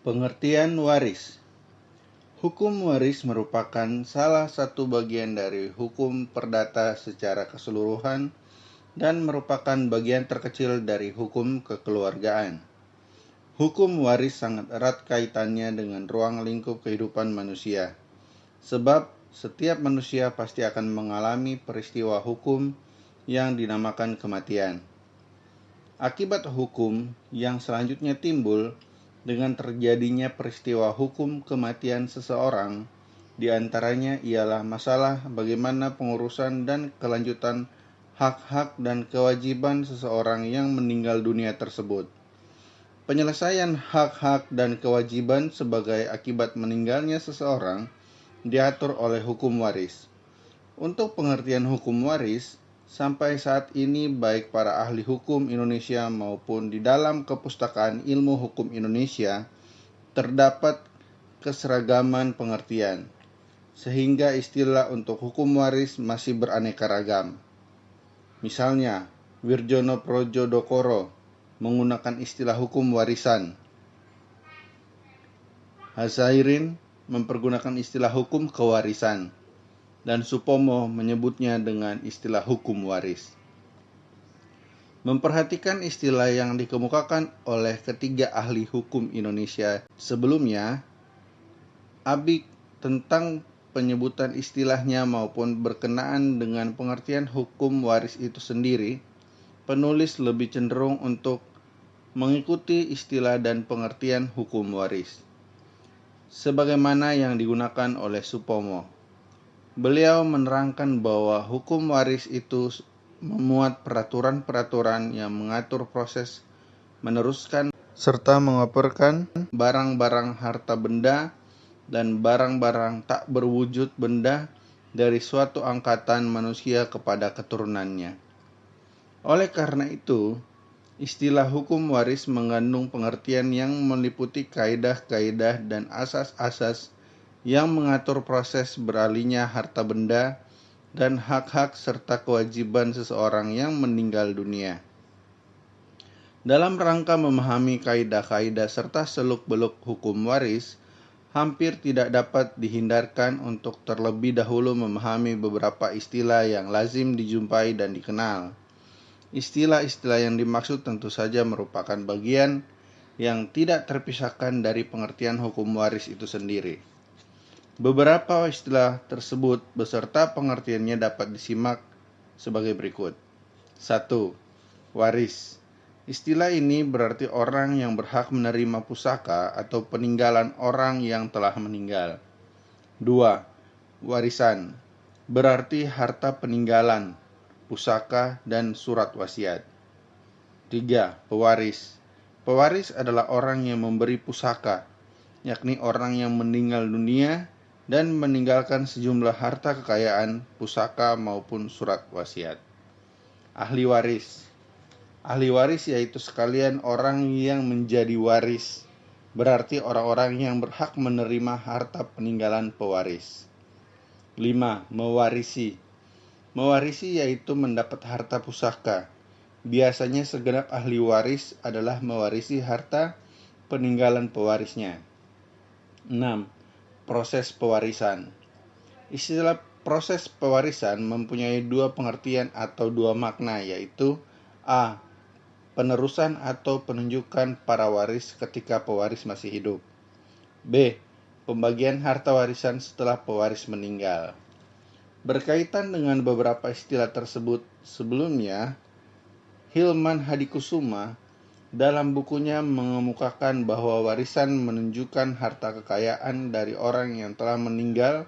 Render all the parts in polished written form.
Pengertian waris. Hukum waris merupakan salah satu bagian dari hukum perdata secara keseluruhan dan merupakan bagian terkecil dari hukum kekeluargaan. Hukum waris sangat erat kaitannya dengan ruang lingkup kehidupan manusia, sebab setiap manusia pasti akan mengalami peristiwa hukum yang dinamakan kematian. Akibat hukum yang selanjutnya timbul dengan terjadinya peristiwa hukum kematian seseorang, diantaranya ialah masalah bagaimana pengurusan dan kelanjutan hak-hak dan kewajiban seseorang yang meninggal dunia tersebut. Penyelesaian hak-hak dan kewajiban sebagai akibat meninggalnya seseorang diatur oleh hukum waris. Untuk pengertian hukum waris, sampai saat ini baik para ahli hukum Indonesia maupun di dalam Kepustakaan Ilmu Hukum Indonesia terdapat keseragaman pengertian, sehingga istilah untuk hukum waris masih beraneka ragam. Misalnya, Wirjono Projodokoro menggunakan istilah hukum warisan. Hazairin mempergunakan istilah hukum kewarisan. Dan Supomo menyebutnya dengan istilah hukum waris. Memperhatikan istilah yang dikemukakan oleh ketiga ahli hukum Indonesia sebelumnya, Abik tentang penyebutan istilahnya maupun berkenaan dengan pengertian hukum waris itu sendiri, penulis lebih cenderung untuk mengikuti istilah dan pengertian hukum waris sebagaimana yang digunakan oleh Supomo. Beliau menerangkan bahwa hukum waris itu memuat peraturan-peraturan yang mengatur proses meneruskan serta mengoperkan barang-barang harta benda dan barang-barang tak berwujud benda dari suatu angkatan manusia kepada keturunannya. Oleh karena itu, istilah hukum waris mengandung pengertian yang meliputi kaidah-kaidah dan asas-asas yang mengatur proses beralihnya harta benda dan hak-hak serta kewajiban seseorang yang meninggal dunia. Dalam rangka memahami kaidah-kaidah serta seluk-beluk hukum waris, hampir tidak dapat dihindarkan untuk terlebih dahulu memahami beberapa istilah yang lazim dijumpai dan dikenal. Istilah-istilah yang dimaksud tentu saja merupakan bagian yang tidak terpisahkan dari pengertian hukum waris itu sendiri. Beberapa istilah tersebut beserta pengertiannya dapat disimak sebagai berikut. 1. Waris. Istilah ini berarti orang yang berhak menerima pusaka atau peninggalan orang yang telah meninggal. 2. Warisan. Berarti harta peninggalan, pusaka, dan surat wasiat. 3. Pewaris. Pewaris adalah orang yang memberi pusaka, yakni orang yang meninggal dunia dan meninggalkan sejumlah harta kekayaan, pusaka maupun surat wasiat. Ahli waris. Ahli waris yaitu sekalian orang yang menjadi waris, berarti orang-orang yang berhak menerima harta peninggalan pewaris. 5. Mewarisi. Mewarisi yaitu mendapat harta pusaka. Biasanya segenap ahli waris adalah mewarisi harta peninggalan pewarisnya. 6. Proses pewarisan. Istilah proses pewarisan mempunyai dua pengertian atau dua makna, yaitu A. Penerusan atau penunjukan para waris ketika pewaris masih hidup. B. Pembagian harta warisan setelah pewaris meninggal. Berkaitan dengan beberapa istilah tersebut sebelumnya, Hilman Hadikusuma dalam bukunya mengemukakan bahwa warisan menunjukkan harta kekayaan dari orang yang telah meninggal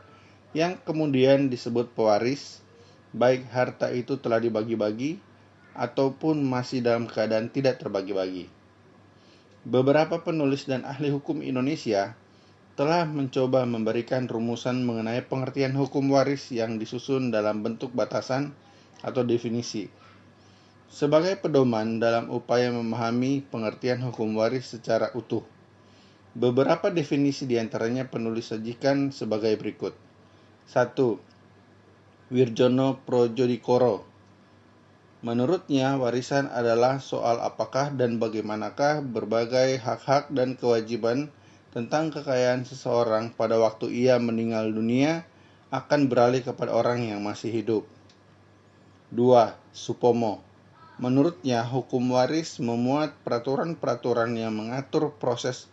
yang kemudian disebut pewaris, baik harta itu telah dibagi-bagi ataupun masih dalam keadaan tidak terbagi-bagi. Beberapa penulis dan ahli hukum Indonesia telah mencoba memberikan rumusan mengenai pengertian hukum waris yang disusun dalam bentuk batasan atau definisi, sebagai pedoman dalam upaya memahami pengertian hukum waris secara utuh. Beberapa definisi diantaranya penulis sajikan sebagai berikut. 1. Wirjono Projodikoro. Menurutnya, warisan adalah soal apakah dan bagaimanakah berbagai hak-hak dan kewajiban tentang kekayaan seseorang pada waktu ia meninggal dunia akan beralih kepada orang yang masih hidup. 2. Supomo. Menurutnya, hukum waris memuat peraturan-peraturan yang mengatur proses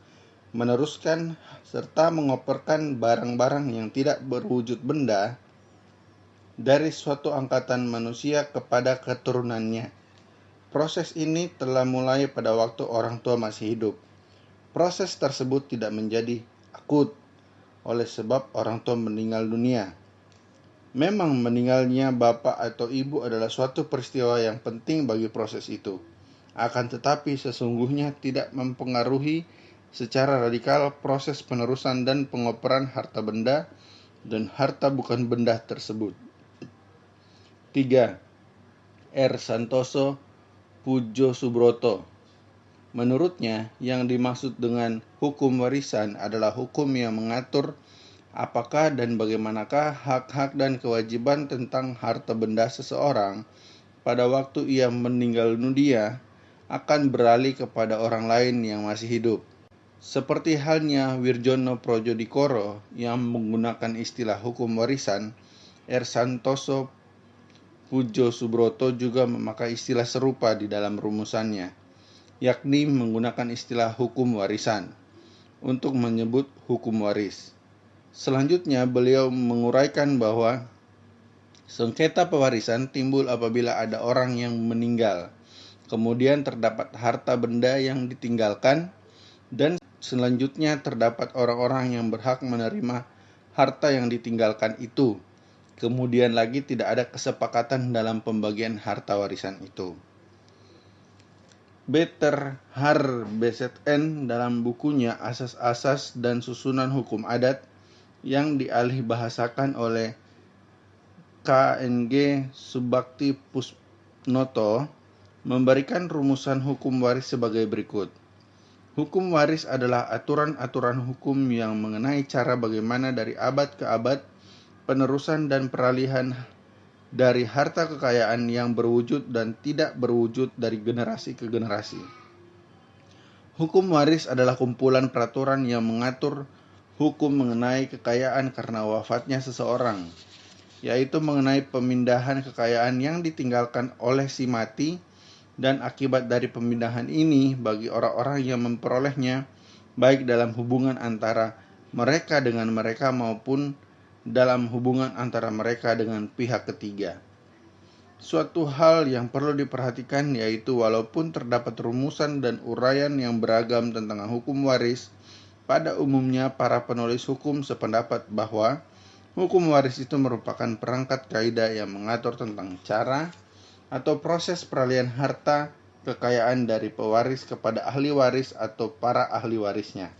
meneruskan serta mengoperkan barang-barang yang tidak berwujud benda dari suatu angkatan manusia kepada keturunannya. Proses ini telah mulai pada waktu orang tua masih hidup. Proses tersebut tidak menjadi akut oleh sebab orang tua meninggal dunia. Memang meninggalnya bapak atau ibu adalah suatu peristiwa yang penting bagi proses itu. Akan tetapi sesungguhnya tidak mempengaruhi secara radikal proses penerusan dan pengoperan harta benda dan harta bukan benda tersebut. 3. R. Santoso Pujo Subroto. Menurutnya, yang dimaksud dengan hukum warisan adalah hukum yang mengatur apakah dan bagaimanakah hak-hak dan kewajiban tentang harta benda seseorang pada waktu ia meninggal dunia akan beralih kepada orang lain yang masih hidup. Seperti halnya Wirjono Projodikoro yang menggunakan istilah hukum warisan, R. Santoso Pujo Subroto juga memakai istilah serupa di dalam rumusannya, yakni menggunakan istilah hukum warisan untuk menyebut hukum waris. Selanjutnya, beliau menguraikan bahwa sengketa pewarisan timbul apabila ada orang yang meninggal, kemudian terdapat harta benda yang ditinggalkan, dan selanjutnya terdapat orang-orang yang berhak menerima harta yang ditinggalkan itu. Kemudian lagi tidak ada kesepakatan dalam pembagian harta warisan itu. Beter Har BZN dalam bukunya Asas-Asas dan Susunan Hukum Adat yang dialihbahasakan oleh KNG Subakti Pusnoto memberikan rumusan hukum waris sebagai berikut. Hukum waris adalah aturan-aturan hukum yang mengenai cara bagaimana dari abad ke abad penerusan dan peralihan dari harta kekayaan yang berwujud dan tidak berwujud dari generasi ke generasi. Hukum waris adalah kumpulan peraturan yang mengatur hukum mengenai kekayaan karena wafatnya seseorang, yaitu mengenai pemindahan kekayaan yang ditinggalkan oleh si mati dan akibat dari pemindahan ini bagi orang-orang yang memperolehnya, baik dalam hubungan antara mereka dengan mereka maupun dalam hubungan antara mereka dengan pihak ketiga. Suatu hal yang perlu diperhatikan yaitu walaupun terdapat rumusan dan uraian yang beragam tentang hukum waris, pada umumnya para penulis hukum sependapat bahwa hukum waris itu merupakan perangkat kaidah yang mengatur tentang cara atau proses peralihan harta kekayaan dari pewaris kepada ahli waris atau para ahli warisnya.